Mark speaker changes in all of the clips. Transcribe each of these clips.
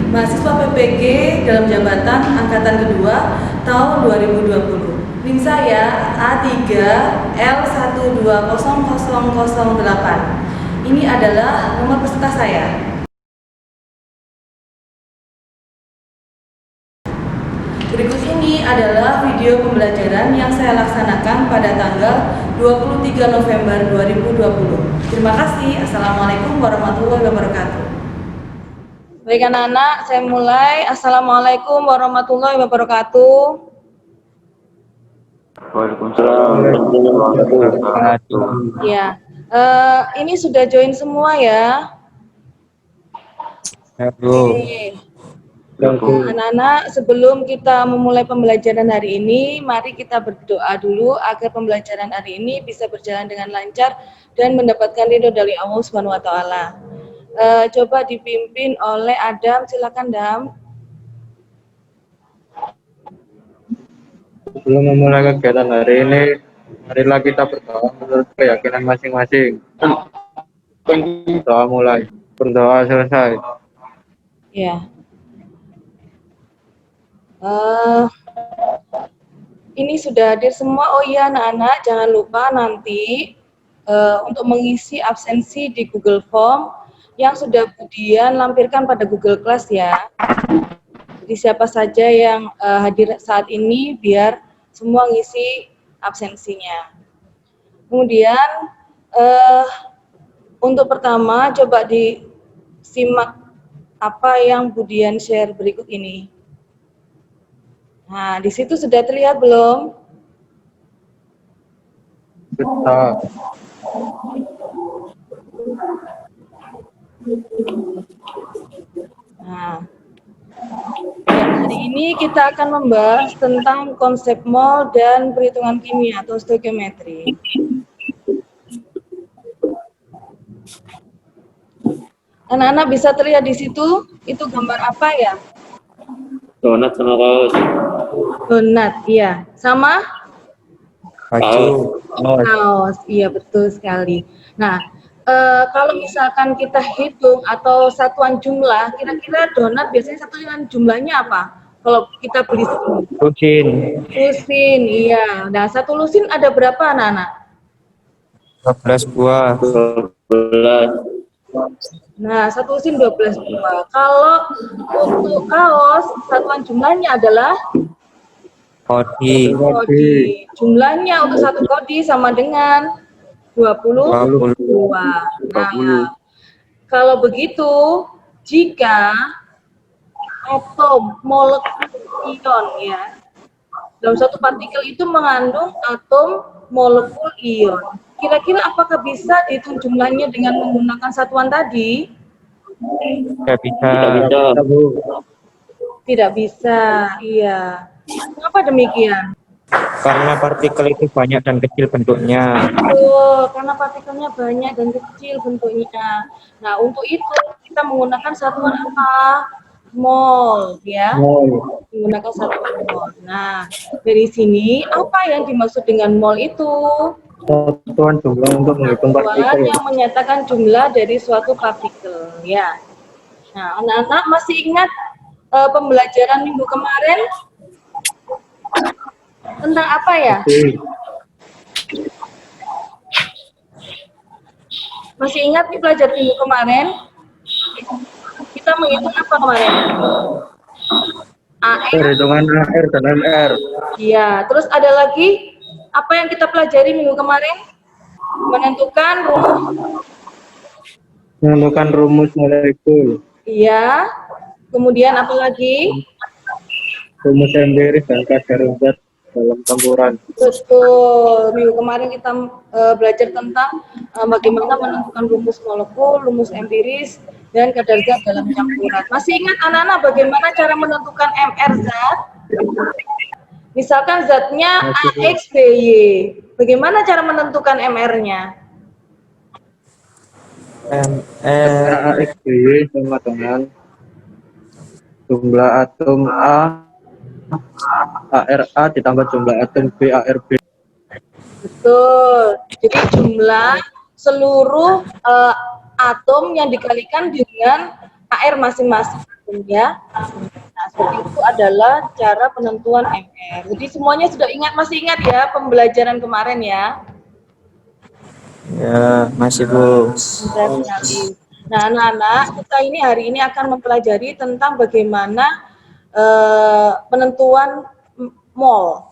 Speaker 1: mahasiswa PPG dalam jabatan angkatan kedua tahun 2020. NIM saya A3L1200008. Ini adalah nomor peserta saya. Berikut ini adalah video pembelajaran yang saya laksanakan pada tanggal 23 November 2020. Terima kasih. Assalamualaikum warahmatullahi wabarakatuh. Baik anak-anak, saya mulai. Assalamualaikum warahmatullahi wabarakatuh.
Speaker 2: Waalaikumsalam warahmatullahi wabarakatuh.
Speaker 1: Ya, ini sudah join semua ya. Oke. Anak-anak, sebelum kita memulai pembelajaran hari ini, mari kita berdoa dulu agar pembelajaran hari ini bisa berjalan dengan lancar dan mendapatkan ridho dari Allah Subhanahu wa taala. Coba dipimpin oleh Adam, silakan Dam.
Speaker 2: Sebelum memulai kegiatan hari ini, marilah kita berdoa menurut keyakinan masing-masing. Doa mulai, berdoa selesai.
Speaker 1: Ya. Ini sudah hadir semua. Oh iya anak-anak, jangan lupa nanti untuk mengisi absensi di Google Form yang sudah kemudian lampirkan pada Google Class ya. Jadi siapa saja yang hadir saat ini biar semua ngisi absensinya. Kemudian untuk pertama coba disimak apa yang Budian share berikut ini. Nah, di situ sudah terlihat belum?
Speaker 2: Sudah.
Speaker 1: Nah, hari ini kita akan membahas tentang konsep mol dan perhitungan kimia atau stoikiometri. Anak-anak bisa terlihat di situ, itu gambar apa ya?
Speaker 2: Donat sama kaos.
Speaker 1: Donat, iya. Sama? Kaos, iya betul sekali. Nah, kalau misalkan kita hitung atau satuan jumlah, kira-kira donat biasanya satuan jumlahnya apa? Kalau kita beli segini.
Speaker 2: Lusin.
Speaker 1: Lusin, iya. Nah, satu lusin ada berapa anak-anak?
Speaker 2: 12 buah. 12.
Speaker 1: Nah, satu lusin 12 buah. Kalau untuk kaos, satuan jumlahnya adalah
Speaker 2: Kodi.
Speaker 1: Jumlahnya untuk satu kodi sama dengan 20 buah. Nah, kalau begitu, jika atom molekul ion ya, dalam satu partikel itu mengandung atom molekul ion. Kira-kira apakah bisa dihitung jumlahnya dengan menggunakan satuan tadi?
Speaker 2: Tidak bisa.
Speaker 1: Tidak bisa, iya. Kenapa demikian?
Speaker 2: Karena partikel itu banyak dan kecil bentuknya.
Speaker 1: Betul, karena partikelnya banyak dan kecil bentuknya. Nah, untuk itu kita menggunakan satuan apa? Mol, ya. Menggunakan satuan mol. Nah, dari sini apa yang dimaksud dengan mol itu?
Speaker 2: Satuan jumlah untuk menghitung partikel.
Speaker 1: Yang menyatakan jumlah dari suatu partikel, ya. Nah, anak-anak masih ingat pembelajaran minggu kemarin tentang apa ya? Masih ingat nih pelajaran minggu kemarin? Kita menghitung apa kemarin?
Speaker 2: Perhitungan AR dan MR.
Speaker 1: Iya, terus ada lagi apa yang kita pelajari minggu kemarin?
Speaker 2: Menentukan rumus molekul.
Speaker 1: Iya. Kemudian apa lagi?
Speaker 2: Rumus empiris dan kadar zat dalam campuran.
Speaker 1: Betul. Minggu kemarin kita belajar tentang bagaimana menentukan rumus molekul, rumus empiris, dan kadar zat dalam campuran. Masih ingat anak-anak bagaimana cara menentukan MR zat? Misalkan zatnya AXBY. Bagaimana cara menentukan MR-nya?
Speaker 2: MR AXBY sama dengan jumlah atom ARA ditambah jumlah atom B ARB.
Speaker 1: Betul. Jadi jumlah seluruh atom yang dikalikan dengan AR masing-masing. ya. Nah, seperti itu adalah cara penentuan MR. Jadi semuanya sudah ingat, masih ingat ya pembelajaran kemarin ya?
Speaker 3: Ya, masih Bu.
Speaker 1: Pintar sekali. Nah, anak-anak, kita ini hari ini akan mempelajari tentang bagaimana penentuan mol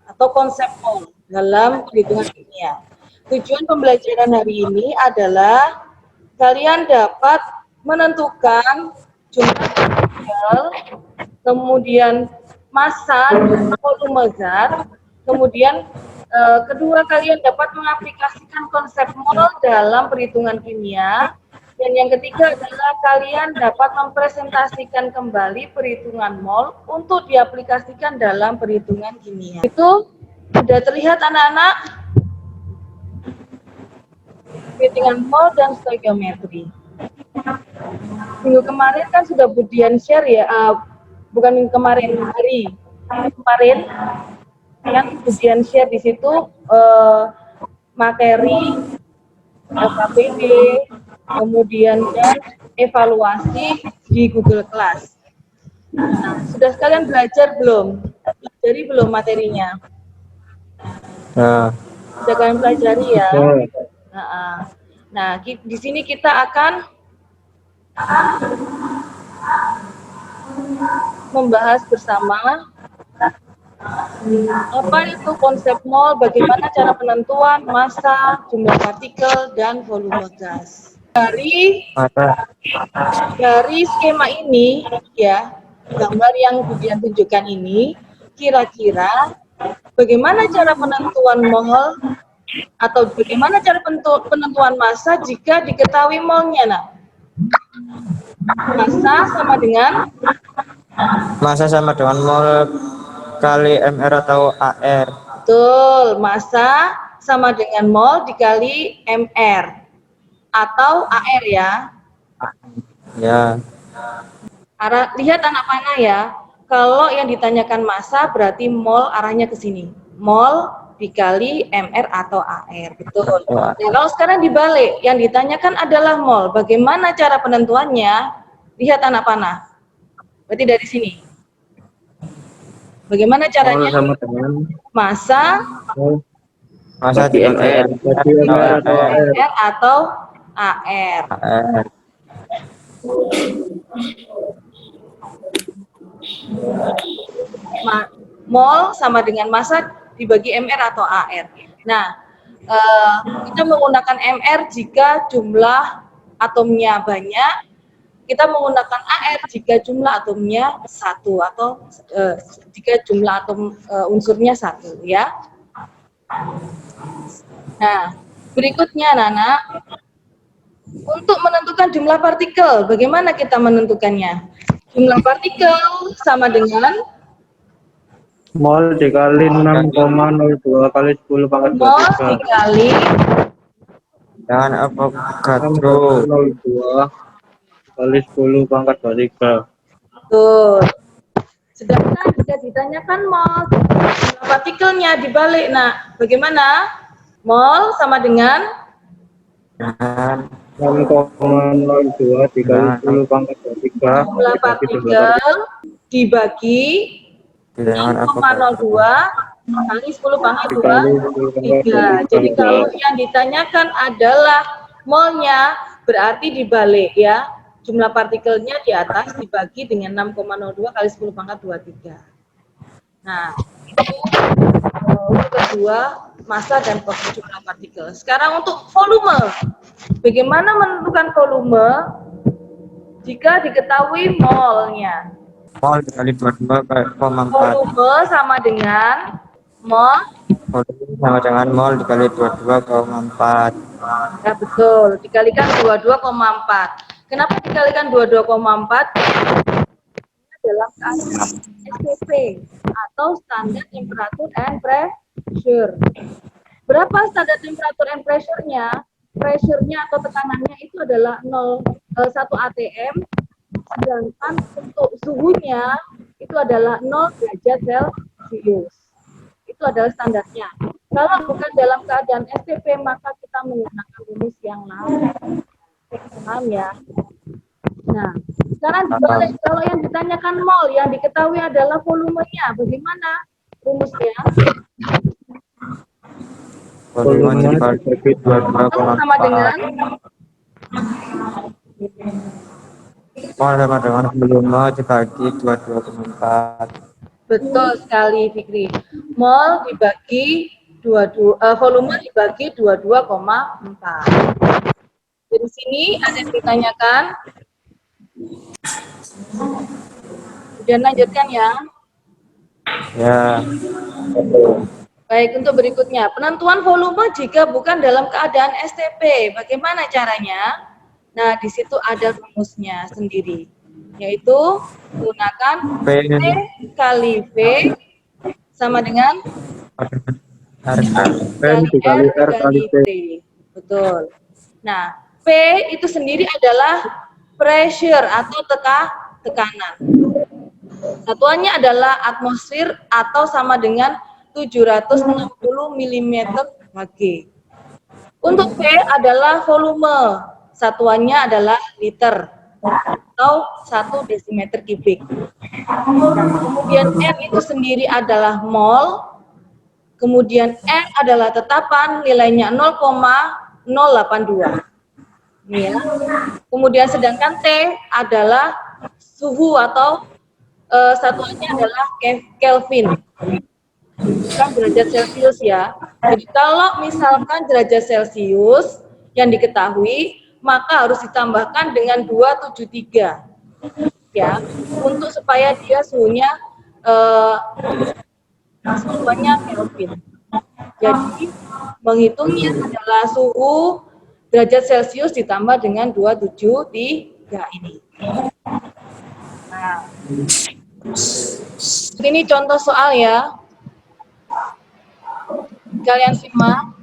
Speaker 1: atau konsep mol dalam perhitungan kimia. Tujuan pembelajaran hari ini adalah kalian dapat menentukan jumlah partikel, kemudian massa, volume zat, kemudian kedua kalian dapat mengaplikasikan konsep mol dalam perhitungan kimia, dan yang ketiga adalah kalian dapat mempresentasikan kembali perhitungan mol untuk diaplikasikan dalam perhitungan kimia. Itu sudah terlihat anak-anak? Perhitungan mol dan stoikiometri. Minggu kemarin kan sudah Budian share ya, bukan minggu kemarin, hari kemarin yang Budian share di situ materi LKPD, kemudian dan evaluasi di Google Class. Nah, sudah sekalian belajar belum? Pelajari belum materinya? Sudah kalian pelajari ya? Nah, di sini kita akan membahas bersama apa itu konsep mol, bagaimana cara penentuan massa, jumlah partikel, dan volume gas. Dari skema ini, ya, gambar yang Budian tunjukkan ini, kira-kira bagaimana cara penentuan mol atau bagaimana cara penentuan massa jika diketahui molnya, nak? Massa sama dengan
Speaker 3: mol kali MR atau AR.
Speaker 1: Betul, massa sama dengan mol dikali MR atau AR ya.
Speaker 3: Ya.
Speaker 1: Lihat anak panah ya. Kalau yang ditanyakan massa berarti mol arahnya ke sini. Mol dikali MR atau AR. Betul. Nah, kalau sekarang dibalik, yang ditanyakan adalah mol. Bagaimana cara penentuannya? Lihat anak panah. Berarti dari sini. Bagaimana caranya?
Speaker 2: Sama dengan
Speaker 1: Massa
Speaker 3: dikali
Speaker 2: MR
Speaker 1: atau AR. Mol sama dengan massa dibagi MR atau AR. Nah, kita menggunakan MR jika jumlah atomnya banyak, kita menggunakan AR jika jumlah atomnya satu atau jika jumlah atom unsurnya satu, ya. Nah, berikutnya Nana, untuk menentukan jumlah partikel, bagaimana kita menentukannya? Jumlah partikel sama dengan
Speaker 2: mol dikali 6,02 kali 10 pangkat 23.
Speaker 1: mol dikali
Speaker 3: dengan Avogadro
Speaker 2: 6,02 kali 10 pangkat 23.
Speaker 1: Betul. Sedangkan jika ditanyakan mol, jumlah partikelnya dibalik, nah bagaimana? Mol sama dengan
Speaker 2: 6,02 dikali 10 pangkat 23.
Speaker 1: Jumlah partikel dibagi 6,02 kali 10 pangkat 23. Jadi kalau yang ditanyakan adalah molnya, berarti dibalik ya. Jumlah partikelnya di atas dibagi dengan 6,02 kali 10 pangkat 23. Nah, itu untuk kedua, massa dan jumlah partikel. Sekarang untuk volume. Bagaimana menentukan volume jika diketahui molnya?
Speaker 3: mol dikali 22,4.
Speaker 1: Volume sama dengan mol.
Speaker 3: Volume sama dengan mol dikali 22,4.
Speaker 1: Ya betul, dikalikan 22,4. Kenapa dikalikan 22,4? Dalam keadaan STP atau standar temperature and pressure. Berapa standar temperature and pressure-nya? Pressure-nya atau tekanannya itu adalah 1 atm, sedangkan untuk suhunya itu adalah 0 derajat Celcius. Itu adalah standarnya. Kalau bukan dalam keadaan STP, maka kita menggunakan rumus yang lain. Paham ya? Nah, Sekarang dibalik, kalau yang ditanyakan mol, yang diketahui adalah volumenya. Bagaimana rumusnya?
Speaker 3: Volume dibagi
Speaker 1: Sama
Speaker 3: 22,4.
Speaker 1: dengan
Speaker 3: Mol sama dengan volume dibagi 22,4.
Speaker 1: betul sekali, Fikri. Mol dibagi volume dibagi 22,4. Dari sini ada yang ditanyakan. Kemudian lanjutkan ya.
Speaker 3: Ya,
Speaker 1: Baik, untuk berikutnya, penentuan volume jika bukan dalam keadaan STP. Bagaimana caranya? Nah, di situ ada rumusnya sendiri, yaitu menggunakan
Speaker 3: P
Speaker 1: P kali V sama dengan
Speaker 2: P
Speaker 1: kali
Speaker 2: dikali
Speaker 1: R
Speaker 2: R kali
Speaker 1: kali
Speaker 2: T.
Speaker 1: T. Betul. Nah, P itu sendiri adalah pressure atau tekanan. Satuannya adalah atmosfer atau sama dengan 760 mm Hg. Untuk P adalah volume. Satuannya adalah liter atau 1 desimeter kubik. Kemudian M itu sendiri adalah mol. Kemudian N adalah tetapan, nilainya 0,082. Ini ya. Kemudian sedangkan T adalah suhu atau satuannya adalah Kelvin, bukan derajat Celcius ya. Jadi kalau misalkan derajat Celcius yang diketahui, maka harus ditambahkan dengan 273 ya, untuk supaya dia suhunya satuannya Kelvin. Jadi menghitungnya adalah suhu derajat Celcius ditambah dengan 273 ini. Nah, ini contoh soal ya. Kalian simak.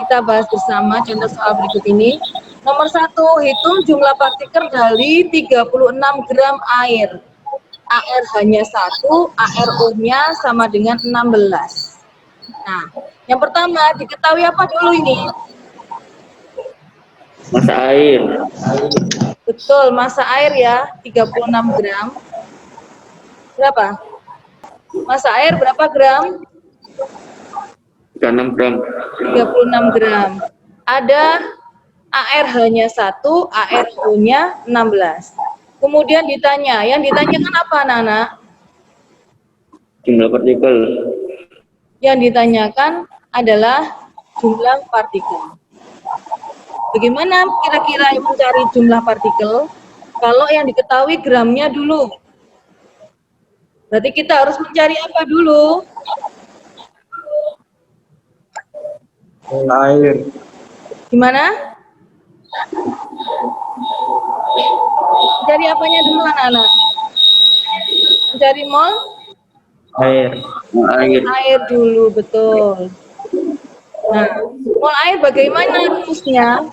Speaker 1: Kita bahas bersama contoh soal berikut ini. Nomor 1, hitung jumlah partikel dari 36 gram air. AR hanya 1, ARO-nya sama dengan 16. Nah, yang pertama diketahui apa dulu ini?
Speaker 4: Masa air.
Speaker 1: Betul, massa air ya, 36 gram. Berapa? Massa air berapa gram?
Speaker 4: 36 gram.
Speaker 1: 36 gram. Ada AR hanya 1, ARO-nya 16. Kemudian ditanya, yang ditanyakan apa anak-anak?
Speaker 4: Jumlah partikel.
Speaker 1: Yang ditanyakan adalah jumlah partikel. Bagaimana kira-kira mencari jumlah partikel? Kalau yang diketahui gramnya dulu. Berarti kita harus mencari apa dulu?
Speaker 2: Mol air.
Speaker 1: Gimana? Mencari apanya dulu anak-anak? Mencari mol?
Speaker 3: air.
Speaker 4: Air.
Speaker 1: Air dulu, betul. Nah, mol air bagaimana rumusnya?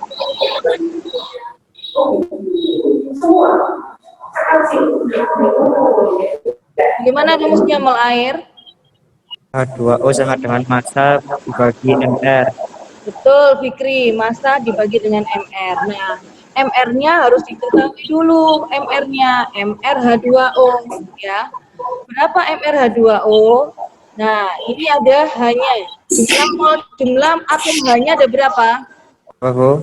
Speaker 1: Bagaimana rumusnya mol air?
Speaker 3: H2O sama dengan massa dibagi MR.
Speaker 1: Betul, Fikri. Massa dibagi dengan MR. Nah, MR-nya harus diketahui dulu. MR-nya, MrH2O. Ya. Berapa MrH2O? Nah, ini ada hanya jumlah atom H-nya ada berapa?
Speaker 3: Oh,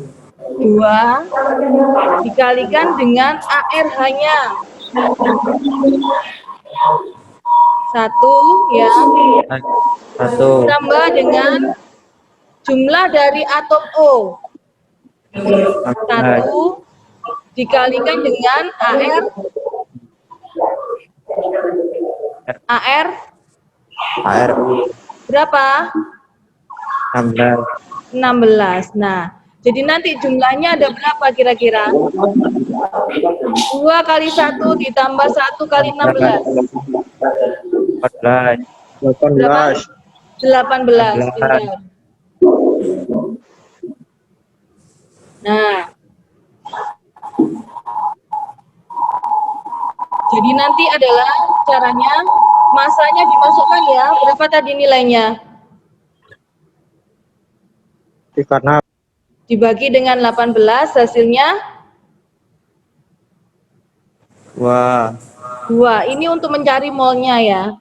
Speaker 1: 2 dikalikan dengan ARH-nya. 1 ya.
Speaker 3: 1.
Speaker 1: Tambah dengan jumlah dari atom O. 1 dikalikan dengan AR
Speaker 3: ARU
Speaker 1: berapa?
Speaker 3: 16.
Speaker 1: 16. Nah, jadi nanti jumlahnya ada berapa kira-kira? 2 kali 1 ditambah 1 kali 16.
Speaker 3: 14.
Speaker 1: Berapa? 18. Benar. Nah, jadi nanti adalah caranya masanya dimasukkan ya. Berapa tadi nilainya?
Speaker 2: Karena
Speaker 1: Dibagi dengan 18 hasilnya
Speaker 3: Wah,
Speaker 1: 2. Ini untuk mencari molnya ya.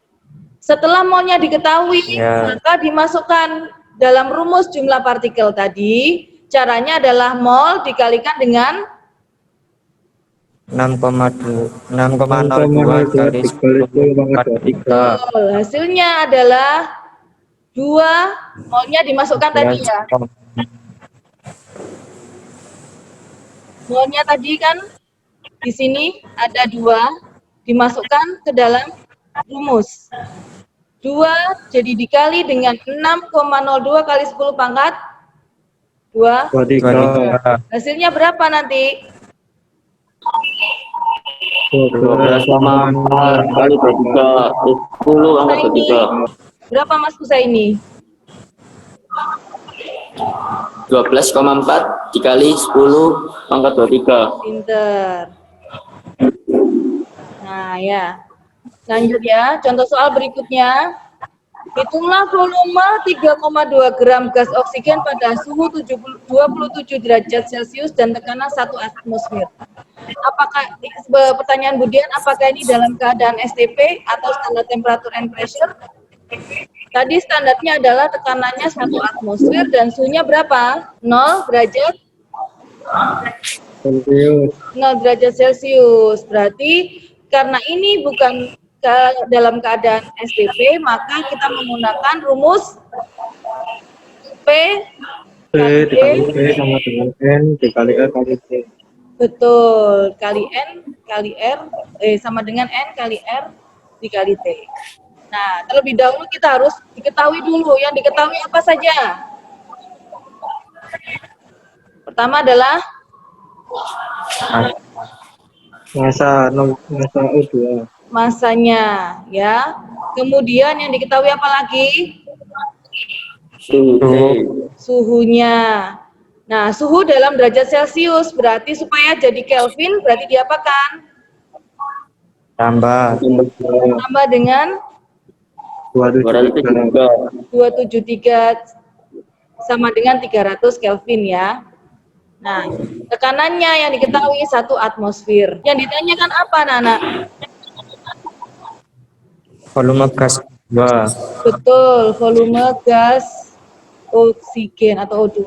Speaker 1: Setelah molnya diketahui,
Speaker 3: ya.
Speaker 1: maka dimasukkan dalam rumus jumlah partikel tadi. Caranya adalah mol dikalikan dengan
Speaker 3: 6,02 kali 10 pangkat 23.
Speaker 1: betul. Hasilnya adalah 2. Molnya dimasukkan tadi ya. Molnya tadi kan di sini ada 2, dimasukkan ke dalam rumus. 2 jadi dikali dengan 6,02 kali 10 pangkat 2.
Speaker 2: 23.
Speaker 1: Hasilnya berapa nanti?
Speaker 4: 12,4 kali 23. 10 angka 23.
Speaker 1: Berapa Mas Husaini?
Speaker 4: 12,4 dikali 10 pangkat 23.
Speaker 1: Pinter. Nah ya, lanjut ya. Contoh soal berikutnya. Hitunglah volume 3,2 gram gas oksigen pada suhu 27 derajat Celcius dan tekanan 1 atmosfer. Apakah, pertanyaan Budian, apakah ini dalam keadaan STP atau standar temperature and pressure? Tadi standarnya adalah tekanannya 1 atmosfer dan suhunya berapa? 0 derajat? 0 derajat Celcius. Berarti karena ini bukan dalam keadaan STP, maka kita menggunakan rumus P
Speaker 2: dikali P sama dengan N dikali R kali T.
Speaker 1: betul, kali N kali R sama dengan N kali R dikali T. Nah, terlebih dahulu kita harus diketahui dulu. Yang diketahui apa saja? Pertama adalah
Speaker 2: Masa O2.
Speaker 1: masanya, ya. Kemudian yang diketahui apa lagi? Suhunya. Nah, suhu dalam derajat Celcius berarti supaya jadi Kelvin berarti diapakan?
Speaker 3: Tambah
Speaker 1: Tambah dengan 273 sama dengan 300 Kelvin ya. Nah, tekanannya yang diketahui 1 atmosfer. Yang ditanyakan apa, Nana?
Speaker 3: volume gas 2.
Speaker 1: Betul, volume gas oksigen atau O2.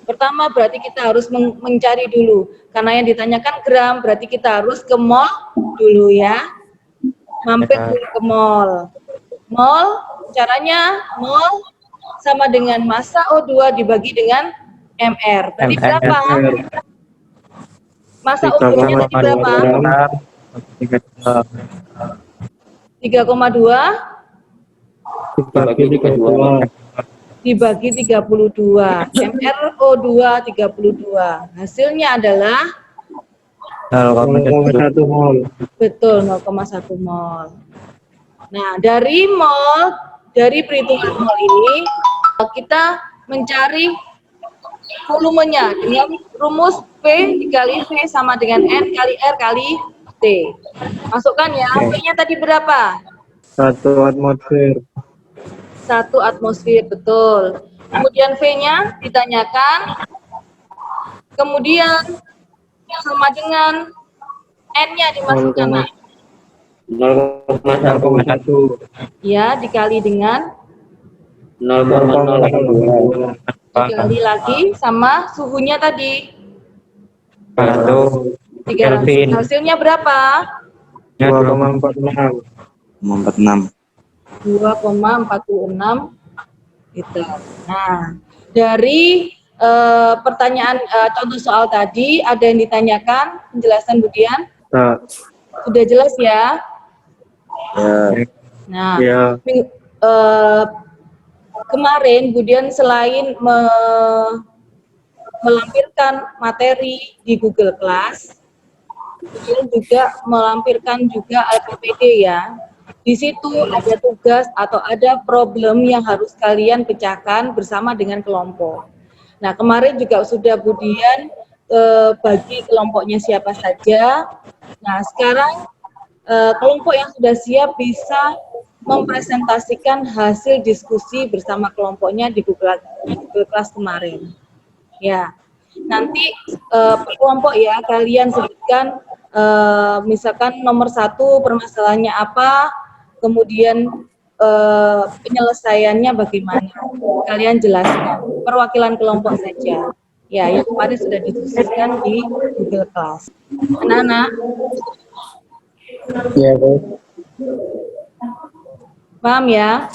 Speaker 1: Pertama berarti kita harus mencari dulu. Karena yang ditanyakan gram, berarti kita harus ke mol dulu ya. Mampir dulu ke mol. Mol, caranya mol sama dengan massa O2 dibagi dengan MR. Berarti berapa? Massa O2-nya tadi berapa? 3,2 dibagi 32. MrO2 32. Hasilnya adalah
Speaker 2: 0,1 mol.
Speaker 1: betul 0,1 mol. Nah, dari perhitungan mol ini kita mencari volumenya dengan rumus P dikali V sama dengan N kali R kali T. Masukkan ya. P-nya tadi berapa?
Speaker 2: 1 atmosfer.
Speaker 1: 1 atmosfer, betul. Kemudian V-nya ditanyakan. Kemudian sama dengan N-nya dimasukkan. Nah.
Speaker 4: 0,1
Speaker 1: Ya, dikali dengan
Speaker 4: 0,02
Speaker 1: dikali lagi sama suhunya tadi.
Speaker 3: 300
Speaker 1: 300. Hasilnya berapa?
Speaker 2: 2,46.
Speaker 1: 2,46 gitu. Nah, dari pertanyaan contoh soal tadi ada yang ditanyakan penjelasan Budian?
Speaker 2: Nah,
Speaker 1: Sudah jelas ya? Nah,
Speaker 2: ya.
Speaker 1: Kemarin Budian selain melampirkan materi di Google Class, Budian juga melampirkan juga LPPD ya. Di situ ada tugas atau ada problem yang harus kalian pecahkan bersama dengan kelompok. Nah, kemarin juga sudah Budian bagi kelompoknya siapa saja. Nah, sekarang kelompok yang sudah siap bisa mempresentasikan hasil diskusi bersama kelompoknya di Google Class kemarin. Ya, nanti per kelompok ya kalian sebutkan Misalkan nomor 1 permasalahannya apa, kemudian penyelesaiannya bagaimana. Kalian jelaskan, perwakilan kelompok saja. Ya, yang kemarin sudah didiskusikan di Google Class. Anak-anak,
Speaker 3: Iya, Bu.
Speaker 1: paham ya?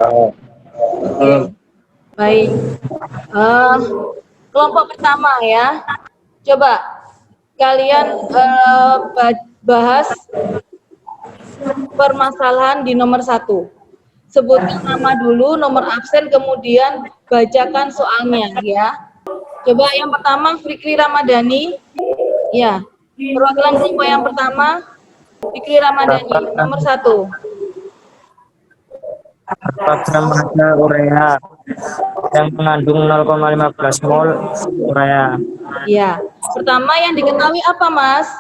Speaker 3: Oh,
Speaker 1: Oke, baik. Kelompok pertama ya. Coba kalian bahas permasalahan di nomor 1. Sebutkan nama dulu, nomor absen, kemudian bacakan soalnya ya. Coba yang pertama Fikri Ramadhani. Ya, perwakilan kelompok yang pertama Fikri Ramadhani, nomor 1.
Speaker 3: program ada urea yang mengandung 0,15 mol urea.
Speaker 1: Ya, pertama yang diketahui apa Mas?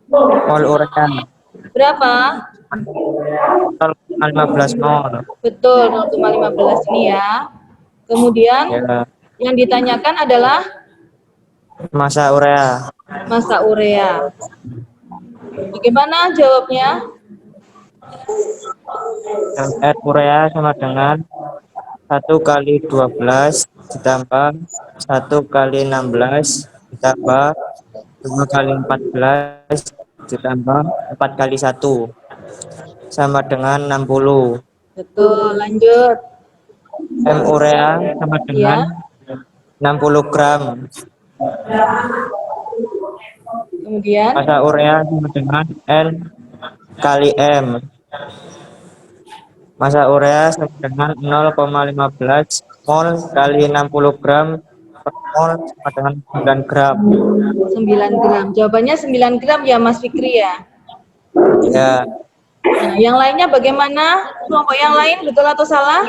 Speaker 3: Mol urea
Speaker 1: Berapa?
Speaker 3: 0,15 mol.
Speaker 1: Betul, 0,15 ini ya. Kemudian
Speaker 3: Ya,
Speaker 1: yang ditanyakan adalah
Speaker 3: masa urea
Speaker 1: massa urea. Bagaimana jawabnya?
Speaker 3: MR urea sama dengan 1 kali 12 ditambah 1 kali 16 ditambah 2 kali 14 ditambah 4 kali 1 sama dengan 60.
Speaker 1: Betul, lanjut.
Speaker 3: M urea sama dengan
Speaker 1: Ya,
Speaker 3: 60 gram.
Speaker 1: kemudian
Speaker 3: Massa urea sama dengan N kali M. Massa urea sama dengan 0,15 mol kali 60 gram per mol sama dengan 9 gram.
Speaker 1: 9 gram. Jawabannya 9 gram ya Mas Fikri ya.
Speaker 3: Ya,
Speaker 1: Nah, yang lainnya bagaimana? Kelompok yang lain betul atau salah?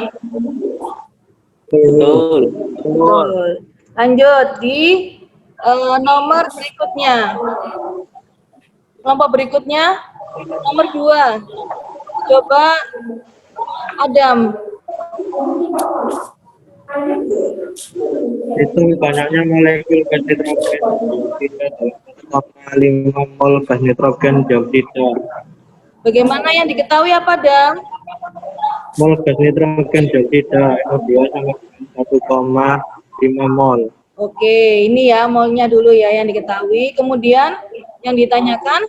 Speaker 4: Betul.
Speaker 1: Betul. Lanjut di nomor berikutnya. Kelompok berikutnya nomor 2. Coba Adam.
Speaker 2: Itu banyaknya molekul gas nitrogen tidak 5 mol gas nitrogen dioksida.
Speaker 1: Bagaimana yang diketahui apa Adam?
Speaker 2: Mol gas nitrogen dioksida NO2 sama dengan 1,5 mol.
Speaker 1: Oke, ini ya molnya dulu ya yang diketahui. Kemudian yang ditanyakan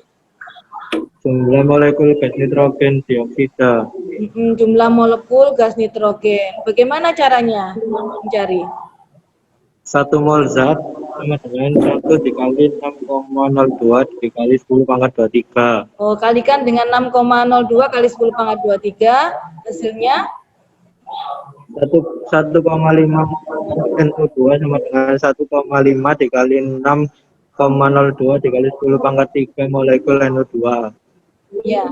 Speaker 2: Jumlah molekul gas nitrogen dioksida.
Speaker 1: jumlah molekul gas nitrogen. Bagaimana caranya mencari?
Speaker 2: 1 mol zat sama dengan 1 dikali 6,02 dikali 10 pangkat 23.
Speaker 1: Oh, kalikan dengan 6,02 kali 10 pangkat 23, hasilnya
Speaker 2: 1,5 NO2 sama dengan 1,5 dikali 6,02 dikali 10 pangkat 3 molekul NO2
Speaker 1: ya.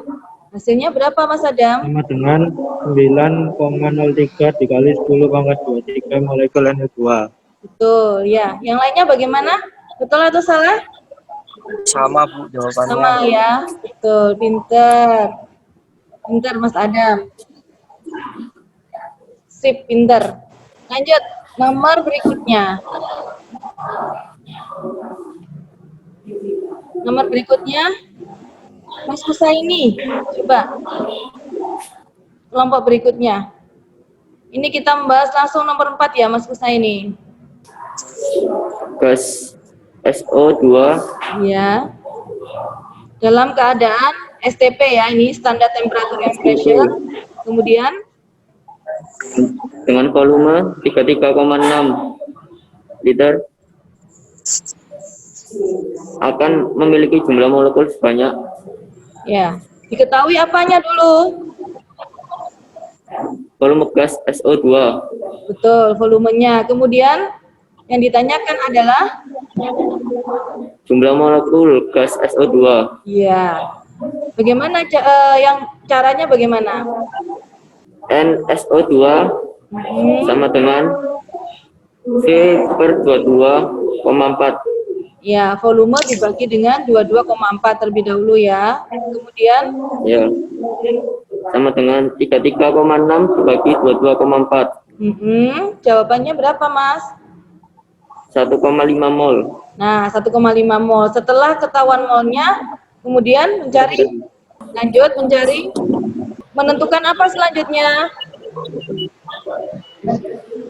Speaker 1: Hasilnya berapa Mas Adam?
Speaker 2: sama dengan 9,03 dikali 10 pangkat 23 molekul NO2.
Speaker 1: Betul, ya. Yang lainnya bagaimana? Betul atau salah?
Speaker 3: sama Bu jawabannya.
Speaker 1: Sama ya. Betul, pinter. Pinter Mas Adam. Sip, pinter. Lanjut, nomor berikutnya. Nomor berikutnya, Mas Husaini. Coba. Kelompok berikutnya. Ini kita membahas langsung nomor 4 ya, Mas Husaini.
Speaker 4: Gas SO2
Speaker 1: Ya. Dalam keadaan STP ya, ini standar temperature and pressure. Kemudian
Speaker 4: dengan volume 33,6 liter akan memiliki jumlah molekul sebanyak
Speaker 1: ya, diketahui apanya dulu?
Speaker 4: volume gas SO2
Speaker 1: Betul, volumenya. Kemudian yang ditanyakan adalah
Speaker 4: jumlah molekul gas SO2
Speaker 1: ya. Bagaimana yang caranya bagaimana?
Speaker 4: NSO2 sama dengan V per 22,4.
Speaker 1: Ya, volume dibagi dengan 22,4 terlebih dahulu ya. Kemudian
Speaker 4: Ya, sama dengan 33,6 dibagi 22,4.
Speaker 1: jawabannya berapa Mas?
Speaker 4: 1,5 mol.
Speaker 1: Nah, 1,5 mol. Setelah ketahuan molnya, kemudian lanjut mencari, menentukan apa selanjutnya?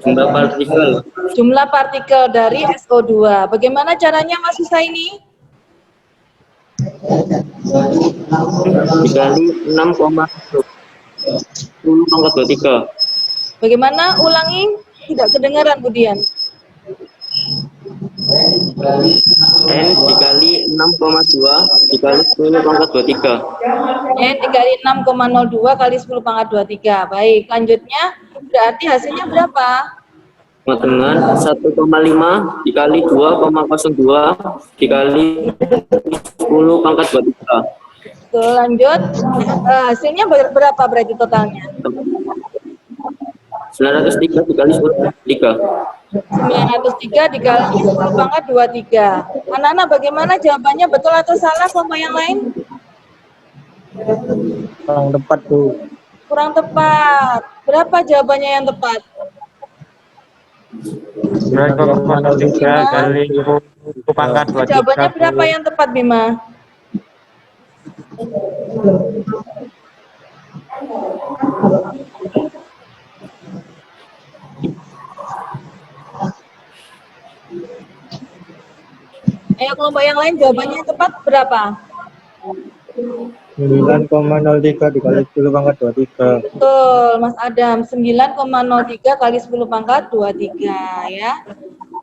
Speaker 4: Jumlah partikel
Speaker 1: Jumlah partikel dari SO2. Bagaimana caranya Mas Husaini?
Speaker 4: dikali 6,10 pangkat 23.
Speaker 1: Bagaimana? Ulangi, tidak kedengaran Budian.
Speaker 4: N dikali 6,2 dikali 10 pangkat 23.
Speaker 1: N dikali 6,02 kali 10 pangkat 23. Baik, lanjutnya berarti hasilnya berapa?
Speaker 4: Sama dengan 1,5 dikali 2,02 dikali 10 pangkat 23.
Speaker 1: Tuh, lanjut. Hasilnya berapa berarti totalnya?
Speaker 4: 903 dikali 10 pangkat 23.
Speaker 1: 903 dikali 10 pangkat 23. Anak-anak bagaimana jawabannya, betul atau salah kelompok yang lain?
Speaker 3: Kurang tepat, Bu.
Speaker 1: Kurang tepat. Berapa jawabannya yang tepat?
Speaker 3: 9,03 kali 10 pangkat 23.
Speaker 1: Jawabannya berapa yang tepat, Bima? Ayo kelompok yang lain jawabannya yang tepat berapa?
Speaker 2: 9,03 dikali 10 pangkat 23.
Speaker 1: Betul, Mas Adam. 9,03 kali 10 pangkat 23 ya.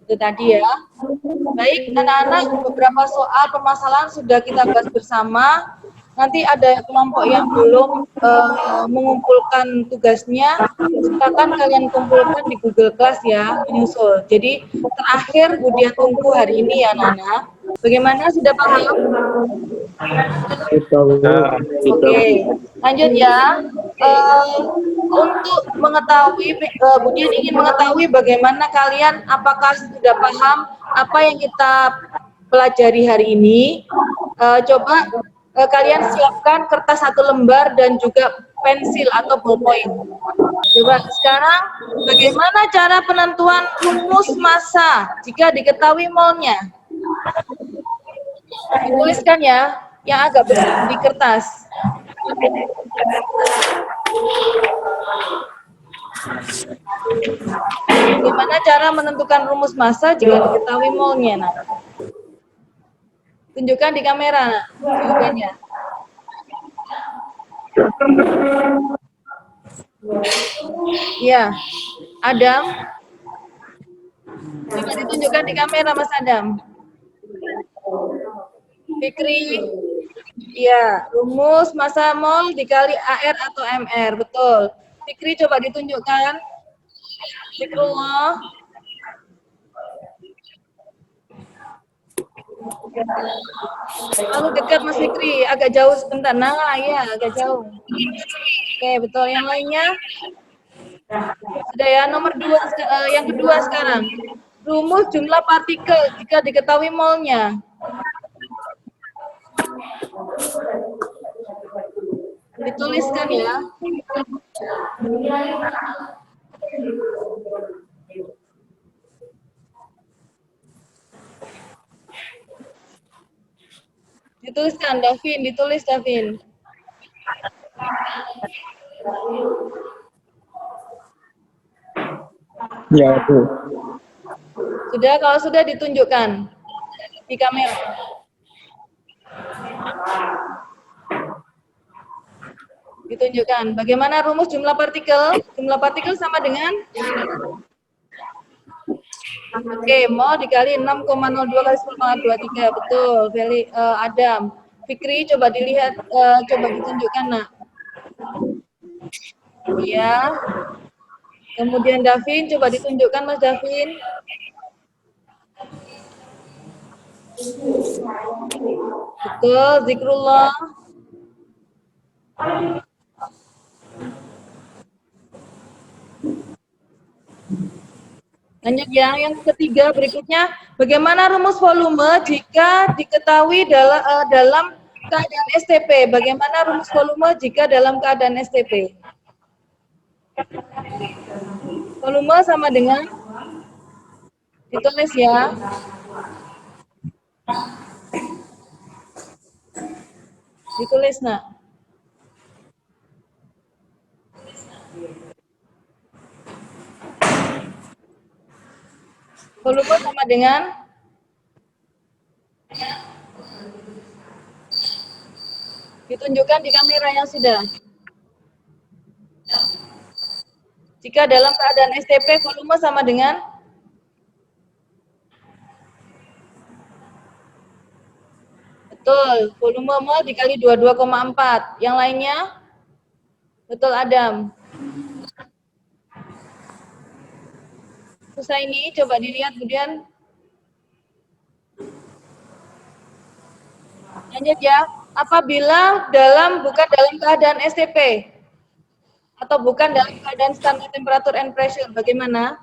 Speaker 1: Itu tadi ya. Baik, anak-anak, beberapa soal permasalahan sudah kita bahas bersama. Nanti ada kelompok yang belum mengumpulkan tugasnya, silakan kalian kumpulkan di Google Class ya, menyusul. Jadi terakhir Budia tunggu hari ini ya, Nana. Bagaimana, sudah paham? Oke, lanjut ya. Untuk mengetahui, Budian ingin mengetahui bagaimana kalian, apakah sudah paham apa yang kita pelajari hari ini. Coba kalian siapkan kertas 1 lembar dan juga pensil atau ballpoint. Coba sekarang, bagaimana cara penentuan rumus massa jika diketahui molnya? Dituliskan ya, yang agak besar di kertas. Bagaimana cara menentukan rumus massa jika diketahui molnya? Nah, tunjukkan di kamera, nah, jawabannya. Ya, Adam. Coba ditunjukkan di kamera, Mas Adam. Fikri. Ya, rumus massa mol dikali AR atau MR, betul. Fikri coba ditunjukkan. Fikrullah. Terlalu dekat Mas Fikri, agak jauh sebentar. Nah, ya, agak jauh. Oke, betul. Yang lainnya? Sudah ya, nomor 2, yang kedua sekarang. Rumus jumlah partikel jika diketahui molnya. Dituliskan ya. Dituliskan, Davin, ditulis Davin.
Speaker 3: Ya, Bu.
Speaker 1: Sudah, kalau sudah ditunjukkan di kamera. Ditunjukkan. Bagaimana rumus jumlah partikel? Jumlah partikel sama dengan? Oke, mol dikali 6,02 kali 10 pangkat 23. Betul, Adam. Fikri, coba dilihat, coba ditunjukkan, nak. Iya. Kemudian Davin, coba ditunjukkan Mas Davin. Betul, zikrullah. Lanjut yang ketiga berikutnya, bagaimana rumus volume jika diketahui dalam keadaan STP? Bagaimana rumus volume jika dalam keadaan STP? Volume sama dengan, ditulis ya. Ditulis, nak. Volume sama dengan ditunjukkan di kamera yang sudah. Jika dalam keadaan STP, volume sama dengan betul, volume mol dikali 22,4. Yang lainnya? Betul, Adam. Susah ini, coba dilihat kemudian. Lanjut ya. Apabila bukan dalam keadaan STP atau bukan dalam keadaan standar temperatur and pressure, bagaimana?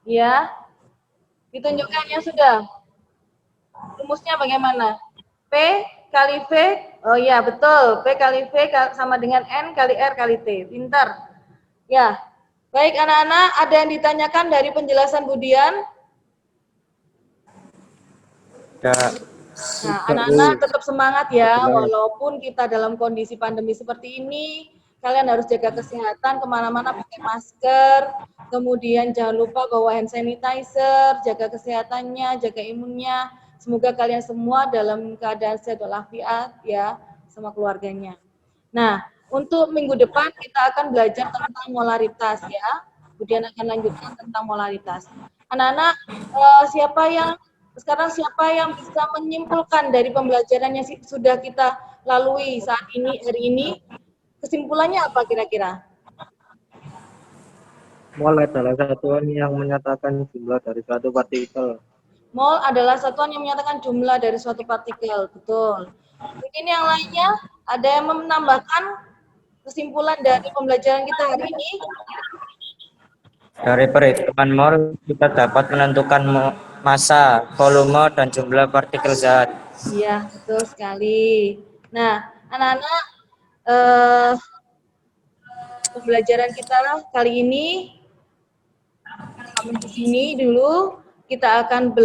Speaker 1: Ya, ditunjukkannya sudah. Rumusnya bagaimana? P kali V, oh ya betul, P kali V sama dengan N kali R kali T. Pintar. Ya, baik anak-anak, ada yang ditanyakan dari penjelasan Budian?
Speaker 3: Ya.
Speaker 1: Nah, anak-anak tetap semangat ya, walaupun kita dalam kondisi pandemi seperti ini, kalian harus jaga kesehatan, kemana-mana pakai masker, kemudian jangan lupa bawa hand sanitizer, jaga kesehatannya, jaga imunnya. Semoga kalian semua dalam keadaan sehat walafiat ya, sama keluarganya. Nah, untuk minggu depan kita akan belajar tentang molaritas ya, kemudian akan lanjutkan tentang molaritas. Anak-anak, siapa yang bisa menyimpulkan dari pembelajaran yang sudah kita lalui saat ini, hari ini, kesimpulannya apa kira-kira?
Speaker 2: Mol adalah satuan yang menyatakan jumlah dari suatu partikel.
Speaker 1: Mol adalah satuan yang menyatakan jumlah dari suatu partikel, betul. Mungkin yang lainnya, ada yang menambahkan kesimpulan dari pembelajaran kita hari ini?
Speaker 3: Dari perhitungan mol kita dapat menentukan massa, volume, dan jumlah partikel zat.
Speaker 1: Iya, betul sekali. Nah, anak-anak, pembelajaran kita kali ini sampai di sini dulu. Kita akan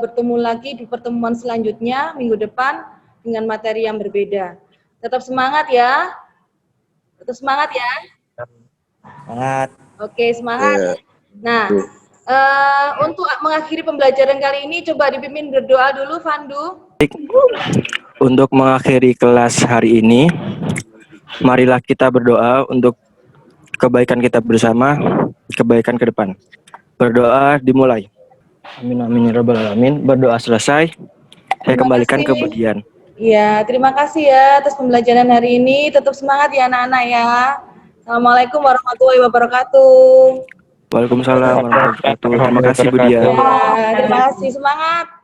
Speaker 1: bertemu lagi di pertemuan selanjutnya minggu depan dengan materi yang berbeda. Tetap semangat ya. Tetap semangat ya.
Speaker 3: Semangat.
Speaker 1: Oke, semangat. Nah, untuk mengakhiri pembelajaran kali ini, coba dipimpin berdoa dulu, Fandu.
Speaker 5: Untuk mengakhiri kelas hari ini, marilah kita berdoa untuk kebaikan kita bersama, kebaikan ke depan. Berdoa dimulai. Amin amin ya rabbal alamin. Berdoa selesai, saya kembalikan ke Budian.
Speaker 1: Ya, terima kasih ya atas pembelajaran hari ini. Tetap semangat ya anak-anak ya. Assalamualaikum warahmatullahi wabarakatuh.
Speaker 5: Waalaikumsalam warahmatullahi wabarakatuh. Terima kasih Budian.
Speaker 1: Ya, terima kasih, semangat.